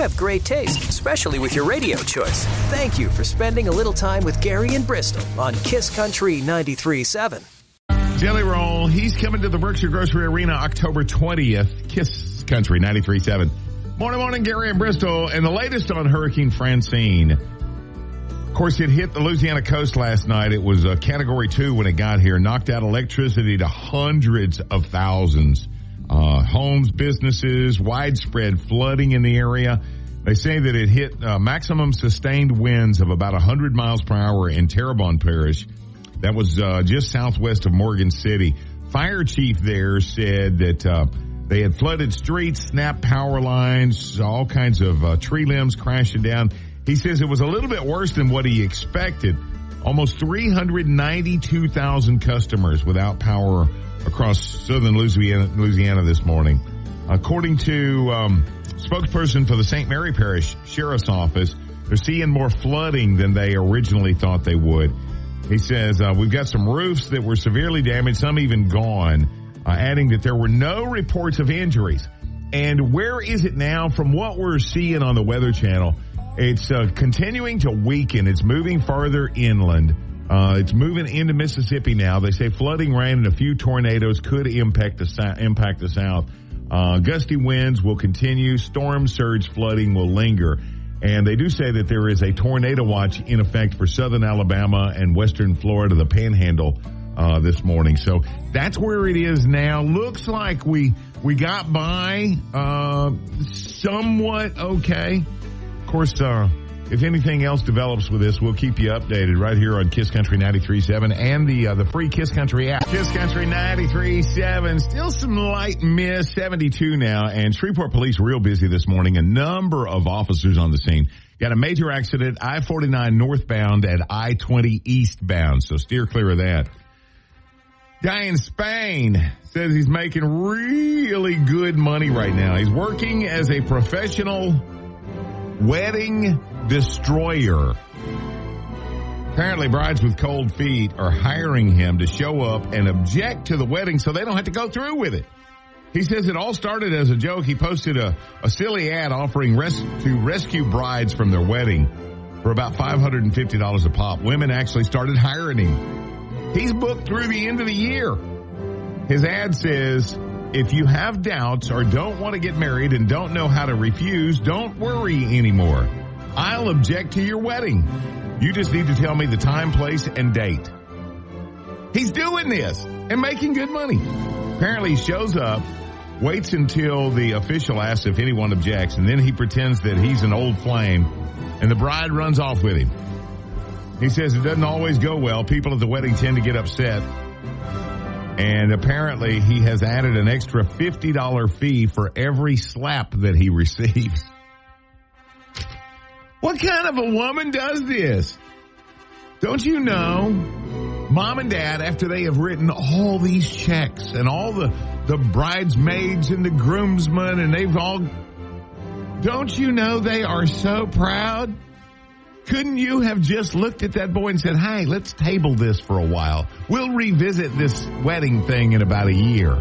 have great taste, especially with your radio choice. Thank you for spending a little time with Gary and Bristol on Kiss Country 93.7. Jelly Roll, he's coming to the Berkshire Grocery Arena October 20th. Kiss Country 93.7. Morning, Gary and Bristol. And the latest on Hurricane Francine. Of course, it hit the Louisiana coast last night. It was a Category 2 when it got here. Knocked out electricity to hundreds of thousands. Homes, businesses, widespread flooding in the area. They say that it hit maximum sustained winds of about 100 miles per hour in Terrebonne Parish. That was just southwest of Morgan City. Fire chief there said that they had flooded streets, snapped power lines, all kinds of tree limbs crashing down. He says it was a little bit worse than what he expected. Almost 392,000 customers without power across southern Louisiana this morning. According to spokesperson for the St. Mary Parish Sheriff's Office, they're seeing more flooding than they originally thought they would. He says, we've got some roofs that were severely damaged, some even gone, adding that there were no reports of injuries. And where is it now? From what we're seeing on the Weather Channel, it's continuing to weaken. It's moving farther inland. It's moving into Mississippi now. They say flooding, rain, and a few tornadoes could impact the South. Gusty winds will continue. Storm surge flooding will linger. And they do say that there is a tornado watch in effect for southern Alabama and western Florida, the Panhandle, this morning. So that's where it is now. Looks like we got by somewhat okay. Of course, if anything else develops with this, we'll keep you updated right here on Kiss Country 93.7 and the free Kiss Country app. Kiss Country 93.7, still some light mist, 72 now, and Shreveport police real busy this morning. A number of officers on the scene. Got a major accident, I-49 northbound at I-20 eastbound, so steer clear of that. Guy in Spain says he's making really good money right now. He's working as a professional wedding destroyer. Apparently, brides with cold feet are hiring him to show up and object to the wedding so they don't have to go through with it. He says it all started as a joke. He posted a silly ad offering to rescue brides from their wedding for about $550 a pop. Women actually started hiring him. He's booked through the end of the year. His ad says, if you have doubts or don't want to get married and don't know how to refuse, don't worry anymore. I'll object to your wedding. You just need to tell me the time, place, and date. He's doing this and making good money. Apparently he shows up, waits until the official asks if anyone objects, and then he pretends that he's an old flame, and the bride runs off with him. He says it doesn't always go well. People at the wedding tend to get upset. And apparently he has added an extra $50 fee for every slap that he receives. What kind of a woman does this? Don't you know, mom and dad, after they have written all these checks and all the bridesmaids and the groomsmen and they've all, don't you know they are so proud? Couldn't you have just looked at that boy and said, hey, let's table this for a while. We'll revisit this wedding thing in about a year.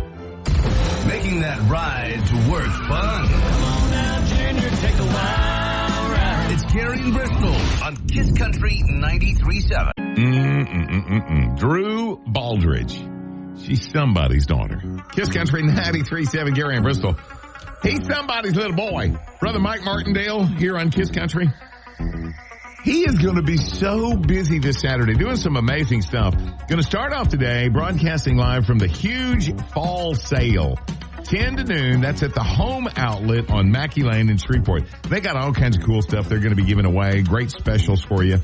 Making that ride to work fun. Come on now, Junior, take a wild ride. It's Gary and Bristol on Kiss Country 93.7. Drew Baldridge. She's somebody's daughter. Kiss Country 93.7, Gary and Bristol. He's somebody's little boy. Brother Mike Martindale here on Kiss Country. He is going to be so busy this Saturday doing some amazing stuff. Going to start off today broadcasting live from the huge fall sale. 10 to noon. That's at the Home Outlet on Mackey Lane in Shreveport. They got all kinds of cool stuff they're going to be giving away. Great specials for you.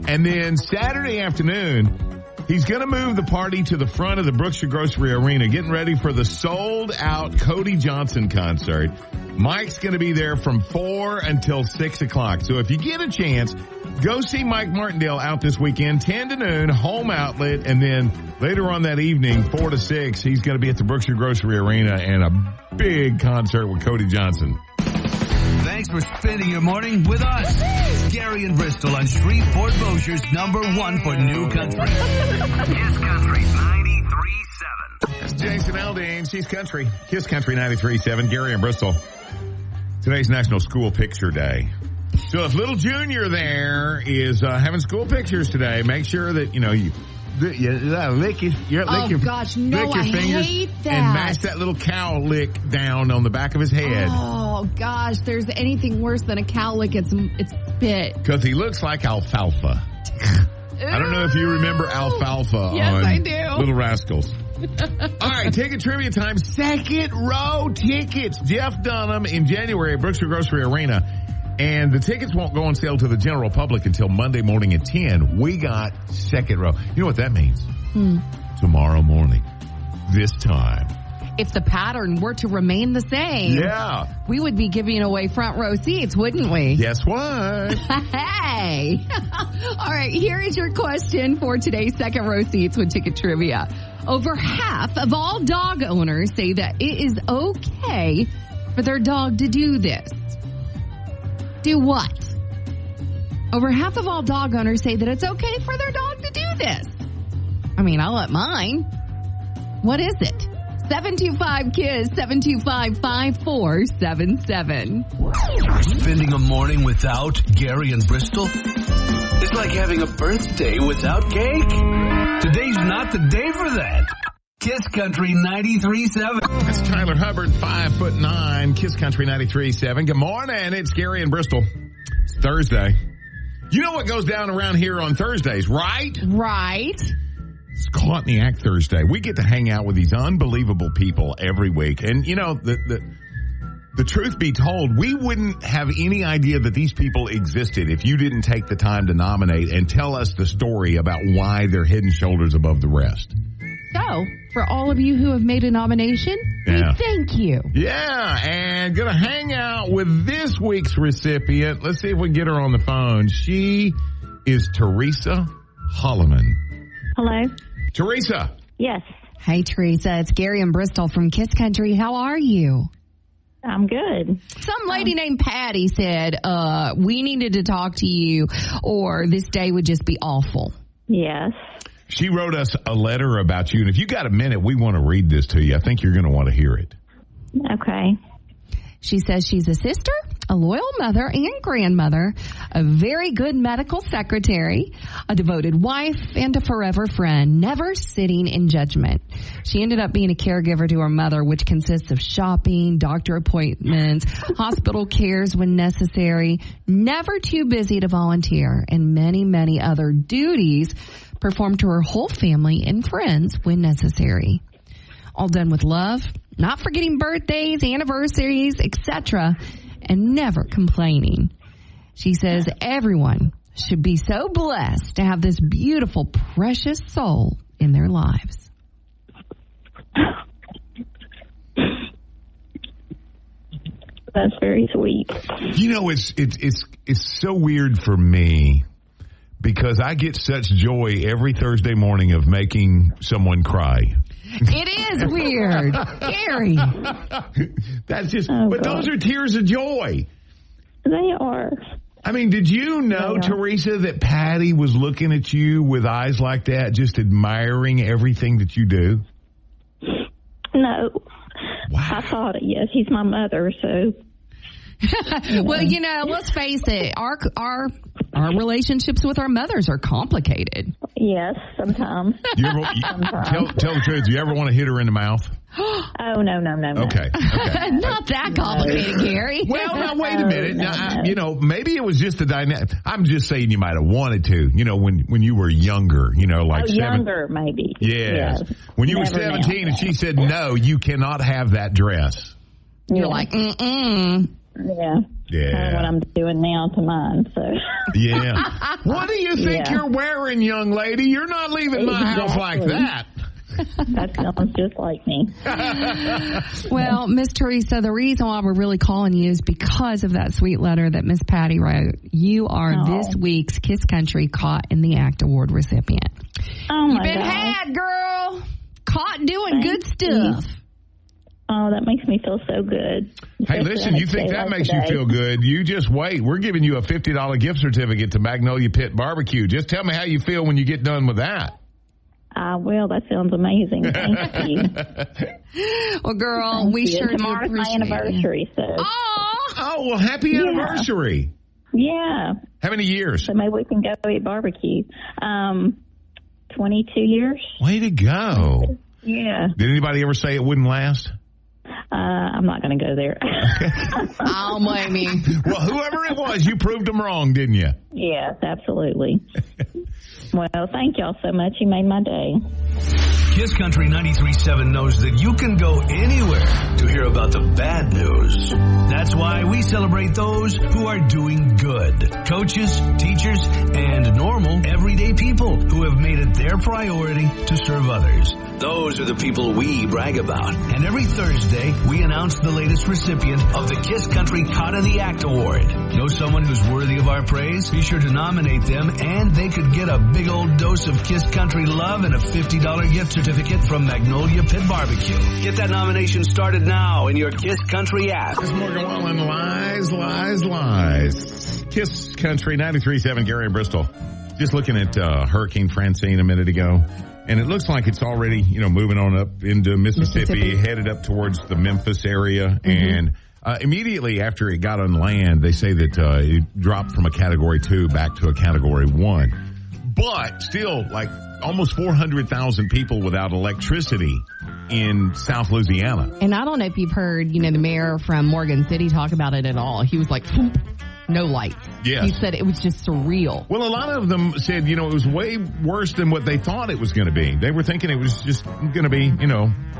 And then Saturday afternoon, he's going to move the party to the front of the Berkshire Grocery Arena, getting ready for the sold-out Cody Johnson concert. Mike's going to be there from 4 until 6 o'clock. So if you get a chance, go see Mike Martindale out this weekend, 10 to noon, Home Outlet, and then later on that evening, 4 to 6, he's going to be at the Berkshire Grocery Arena and a big concert with Cody Johnson. Thanks for spending your morning with us. Gary and Bristol on Shreveport, Bossier's #1 for new country. Kiss Country 93.7. That's Jason Aldean. She's country. Kiss Country 93.7. Gary and Bristol. Today's National School Picture Day. So if little Junior there is having school pictures today, make sure that, you lick your fingers hate that. And mash that little cow lick down on the back of his head. Oh, gosh, there's anything worse than a cow lick. It's spit. Because he looks like alfalfa. I don't know if you remember alfalfa yes, on I do. Little Rascals. All right, ticket trivia time. Second row tickets. Jeff Dunham in January at Bristol Grocery Arena. And the tickets won't go on sale to the general public until Monday morning at 10. We got second row. You know what that means? Tomorrow morning, this time. If the pattern were to remain the same, we would be giving away front row seats, wouldn't we? Guess what? Hey! All right, here is your question for today's second row seats with ticket trivia. Over half of all dog owners say that it is okay for their dog to do this. Do what? Over half of all dog owners say that it's okay for their dog to do this. I mean, I'll let mine. What is it? 725-KISS, 725-5477. Spending a morning without Gary and Bristol is like having a birthday without cake. Today's not the day for that. Kiss Country 93.7. That's Tyler Hubbard, 5'9", Kiss Country 93.7. Good morning. It's Gary in Bristol. It's Thursday. You know what goes down around here on Thursdays, right? Right. It's Caught in the Act Thursday. We get to hang out with these unbelievable people every week. And, you know, the truth be told, we wouldn't have any idea that these people existed if you didn't take the time to nominate and tell us the story about why they're head and shoulders above the rest. So, for all of you who have made a nomination, we thank you. Yeah, and going to hang out with this week's recipient. Let's see if we can get her on the phone. She is Teresa Holloman. Hello? Teresa. Yes. Hey, Teresa. It's Gary in Bristol from Kiss Country. How are you? I'm good. Some lady named Patty said we needed to talk to you or this day would just be awful. Yes. She wrote us a letter about you, and if you got a minute, we want to read this to you. I think you're going to want to hear it. Okay. She says she's a sister, a loyal mother and grandmother, a very good medical secretary, a devoted wife, and a forever friend, never sitting in judgment. She ended up being a caregiver to her mother, which consists of shopping, doctor appointments, hospital cares when necessary, never too busy to volunteer, and many, many other duties performed to her whole family and friends when necessary. All done with love, not forgetting birthdays, anniversaries, etc., and never complaining. She says everyone should be so blessed to have this beautiful, precious soul in their lives. That's very sweet. You know, it's so weird for me because I get such joy every Thursday morning of making someone cry. It is weird. Gary. That's just, but God. Those are tears of joy. They are. I mean, did you know, Teresa, that Patty was looking at you with eyes like that, just admiring everything that you do? No. Wow. I thought it, yes. He's my mother, so. Well, you know, let's face it. Our relationships with our mothers are complicated. Yes, sometimes. Tell the truth. Do you ever want to hit her in the mouth? Oh, no. Okay. Not that complicated, Gary. Well, now, wait a minute. Now, maybe it was just a dynamic. I'm just saying you might have wanted to, when you were younger, like younger, maybe. Yes. When you were 17 and she said, no, you cannot have that dress. You're like, mm-mm. Yeah. Kind of what I'm doing now to mine, so. Yeah. What do you think you're wearing, young lady? You're not leaving my house like that. That sounds just like me. Well, Miss Teresa, the reason why we're really calling you is because of that sweet letter that Miss Patty wrote. You are this week's Kiss Country Caught in the Act Award recipient. Oh, my God. You've been had, girl. Caught doing good stuff. Oh, that makes me feel so good. Hey, listen, you think that makes you feel good? You just wait. We're giving you a $50 gift certificate to Magnolia Pit Barbecue. Just tell me how you feel when you get done with that. Well, that sounds amazing. Thank you. Well, girl, we sure do appreciate it. Tomorrow's my anniversary, so. Oh, Oh, well, happy anniversary. Yeah. How many years? So maybe we can go eat barbecue. 22 years. Way to go. Yeah. Did anybody ever say it wouldn't last? I'm not going to go there. I'll blame you. Well, whoever it was, you proved them wrong, didn't you? Yes, absolutely. Well, thank y'all so much. You made my day. Kiss Country 93.7 knows that you can go anywhere to hear about the bad news. That's why we celebrate those who are doing good. Coaches, teachers, and normal, everyday people who have made it their priority to serve others. Those are the people we brag about. And every Thursday, we announce the latest recipient of the Kiss Country Caught in the Act Award. Know someone who's worthy of our praise? Be sure to nominate them, and they could get a big old dose of Kiss Country love and a $50 gift certificate from Magnolia Pit Barbecue. Get that nomination started now in your Kiss Country app. It's Morgan Wallen, lies. Kiss Country 93.7, Gary and Bristol. Just looking at Hurricane Francine a minute ago. And it looks like it's already, moving on up into Mississippi, headed up towards the Memphis area. Mm-hmm. And immediately after it got on land, they say that it dropped from a Category 2 back to a Category 1. But still, like, almost 400,000 people without electricity in South Louisiana. And I don't know if you've heard, the mayor from Morgan City talk about it at all. He was like, no lights. Yes. He said it was just surreal. Well, a lot of them said, it was way worse than what they thought it was going to be. They were thinking it was just going to be,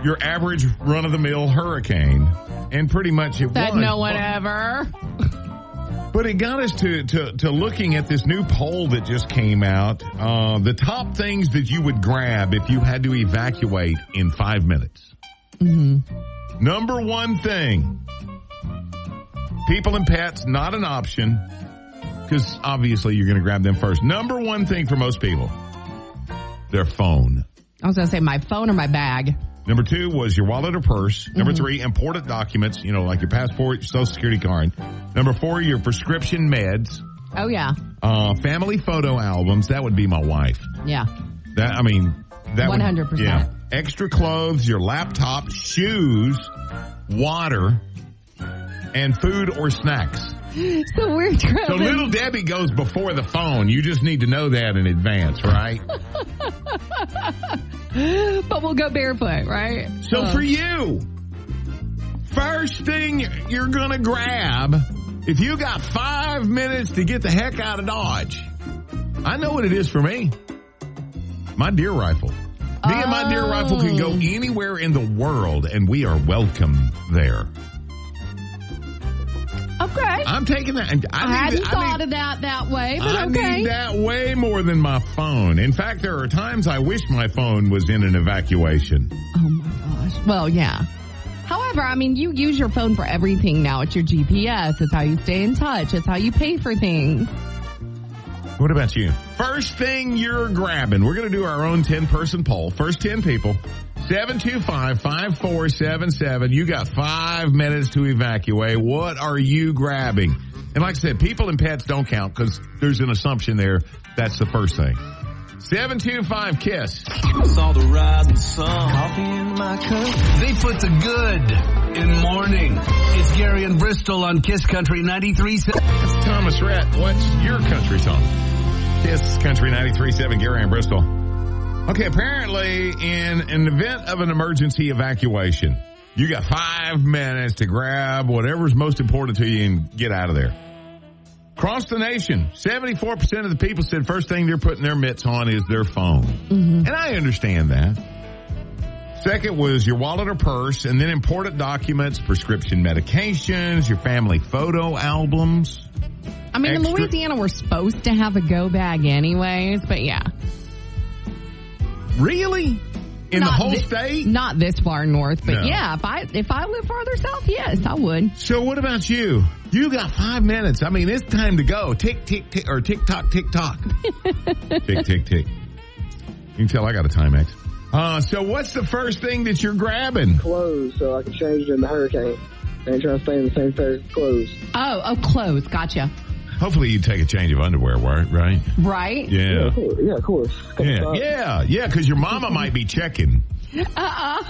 your average run-of-the-mill hurricane. And pretty much it Said was. No one ever. But it got us to looking at this new poll that just came out. The top things that you would grab if you had to evacuate in 5 minutes. Mm-hmm. Number one thing. People and pets, not an option, because obviously you're going to grab them first. Number one thing for most people, their phone. I was going to say my phone or my bag. Number two was your wallet or purse. Number three, important documents, like your passport, your social security card. Number four, your prescription meds. Oh, yeah. Family photo albums. That would be my wife. Yeah. That 100%. Would, yeah. Extra clothes, your laptop, shoes, water, and food or snacks. So we're driving. So little Debbie goes before the phone. You just need to know that in advance, right? But we'll go barefoot, right? So for you, first thing you're going to grab, if you got 5 minutes to get the heck out of Dodge, I know what it is for me. My deer rifle. Me and my deer rifle can go anywhere in the world, and we are welcome there. Okay. I'm taking that. I hadn't thought of that way, but okay. I need that way more than my phone. In fact, there are times I wish my phone was in an evacuation. Oh, my gosh. Well, yeah. However, you use your phone for everything now. It's your GPS. It's how you stay in touch. It's how you pay for things. What about you? First thing you're grabbing. We're going to do our own 10-person poll. First 10 people. 725-5477. You got 5 minutes to evacuate. What are you grabbing? And like I said, people and pets don't count because there's an assumption there. That's the first thing. 725-KISS. Saw the rising sun. Coffee in my cup. They put the good in morning. It's Gary and Bristol on Kiss Country 93.7. It's Thomas Rhett. What's your country song? Kiss Country 93.7, Gary and Bristol. Okay, apparently in an event of an emergency evacuation, you got 5 minutes to grab whatever's most important to you and get out of there. Across the nation, 74% of the people said first thing they're putting their mitts on is their phone. Mm-hmm. And I understand that. Second was your wallet or purse, and then important documents, prescription medications, your family photo albums. In Louisiana, we're supposed to have a go bag anyways, but yeah. Really? In the whole state? Not this far north, but no. Yeah, if I live farther south, yes, I would. So what about you? You got 5 minutes. It's time to go. Tick, tick, tick, or tick, tock, tick, tock. Tick, tick, tick. You can tell I got a Timex. So what's the first thing that you're grabbing? Clothes, so I can change in the hurricane. I ain't trying to stay in the same pair of clothes. Oh, clothes. Gotcha. Hopefully you take a change of underwear, right? Right? Yeah. Yeah, of course. Yeah, because your mama might be checking. Yeah.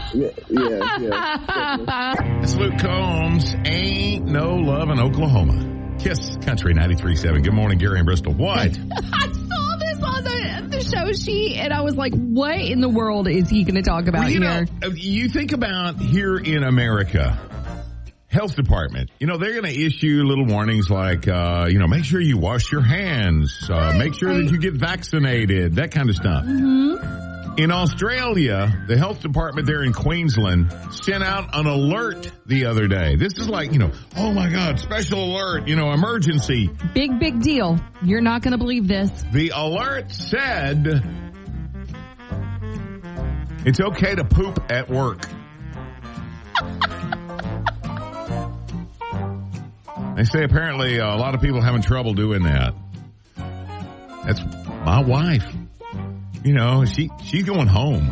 It's Luke Combs. Ain't no love in Oklahoma. Kiss Country 93.7. Good morning, Gary and Bristol. What? I saw this on the show sheet, and I was like, what in the world is he going to talk about here? You think about here in America, health department, they're going to issue little warnings like, make sure you wash your hands, make sure that you get vaccinated, that kind of stuff. Mm-hmm. In Australia, the health department there in Queensland sent out an alert the other day. This is like, oh my God, special alert, emergency. Big deal. You're not going to believe this. The alert said it's okay to poop at work. They say apparently a lot of people having trouble doing that. That's my wife. She's going home.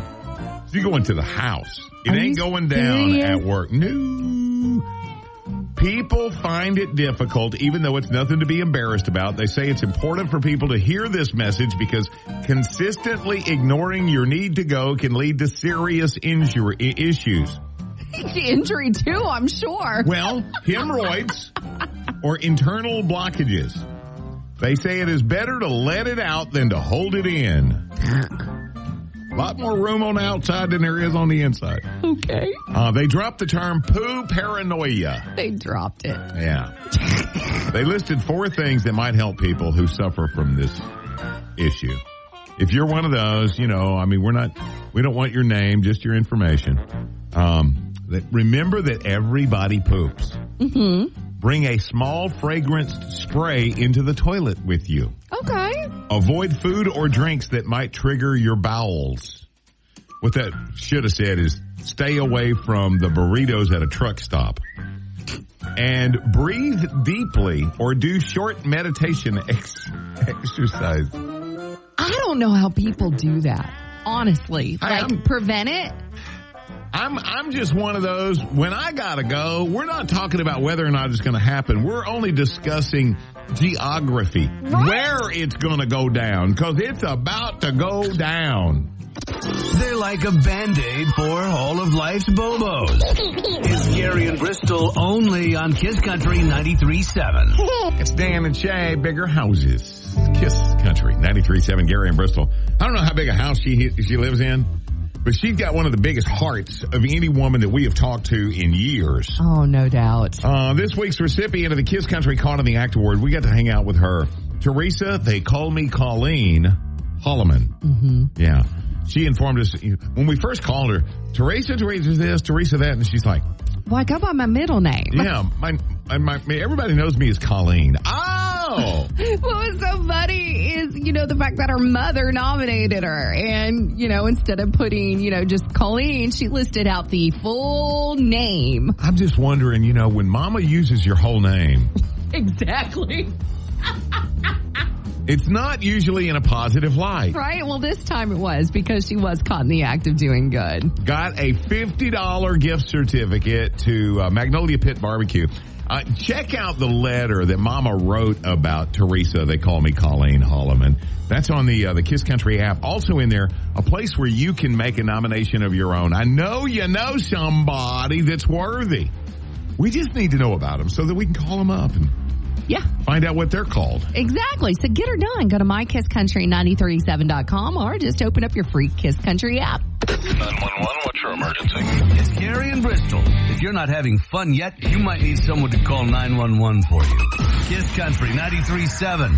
She's going to the house. It ain't going down at work. No. People find it difficult, even though it's nothing to be embarrassed about. They say it's important for people to hear this message because consistently ignoring your need to go can lead to serious issues. Injury, too, I'm sure. Well, hemorrhoids or internal blockages. They say it is better to let it out than to hold it in. A lot more room on the outside than there is on the inside. Okay. They dropped the term poo paranoia. They dropped it. Yeah. They listed 4 things that might help people who suffer from this issue. If you're one of those, we don't want your name, just your information. Remember that everybody poops. Mm-hmm. Bring a small fragranced spray into the toilet with you. Okay. Avoid food or drinks that might trigger your bowels. What that should have said is stay away from the burritos at a truck stop. And breathe deeply or do short meditation exercise. I don't know how people do that, honestly. Prevent it? I'm just one of those, when I gotta go, we're not talking about whether or not it's going to happen. We're only discussing geography, where it's going to go down, because it's about to go down. They're like a Band-Aid for all of life's bobos. It's Gary and Bristol only on Kiss Country 93.7. It's Dan and Shay, bigger houses. Kiss Country 93.7, Gary and Bristol. I don't know how big a house she lives in, but she's got one of the biggest hearts of any woman that we have talked to in years. Oh, no doubt. This week's recipient of the Kiss Country Caught in the Act Award, we got to hang out with her. Teresa, they call me Colleen Holloman. Mm-hmm. Yeah. She informed us when we first called her, Teresa this, Teresa that, and she's like, well, I go by my middle name. Yeah, everybody knows me as Colleen. Oh! What was so funny is, the fact that her mother nominated her. And, instead of putting, just Colleen, she listed out the full name. I'm just wondering, when Mama uses your whole name. Exactly. It's not usually in a positive light. Right? Well, this time it was because she was caught in the act of doing good. Got a $50 gift certificate to Magnolia Pit Barbecue. Check out the letter that Mama wrote about Teresa. They call me Colleen Holloman. That's on the Kiss Country app. Also in there, a place where you can make a nomination of your own. I know you know somebody that's worthy. We just need to know about them so that we can call them up and find out what they're called. Exactly. So get her done. Go to mykisscountry937.com or just open up your free Kiss Country app. 911, what's your emergency? It's Gary and Bristol. If you're not having fun yet, you might need someone to call 911 for you. Kiss Country 93.7.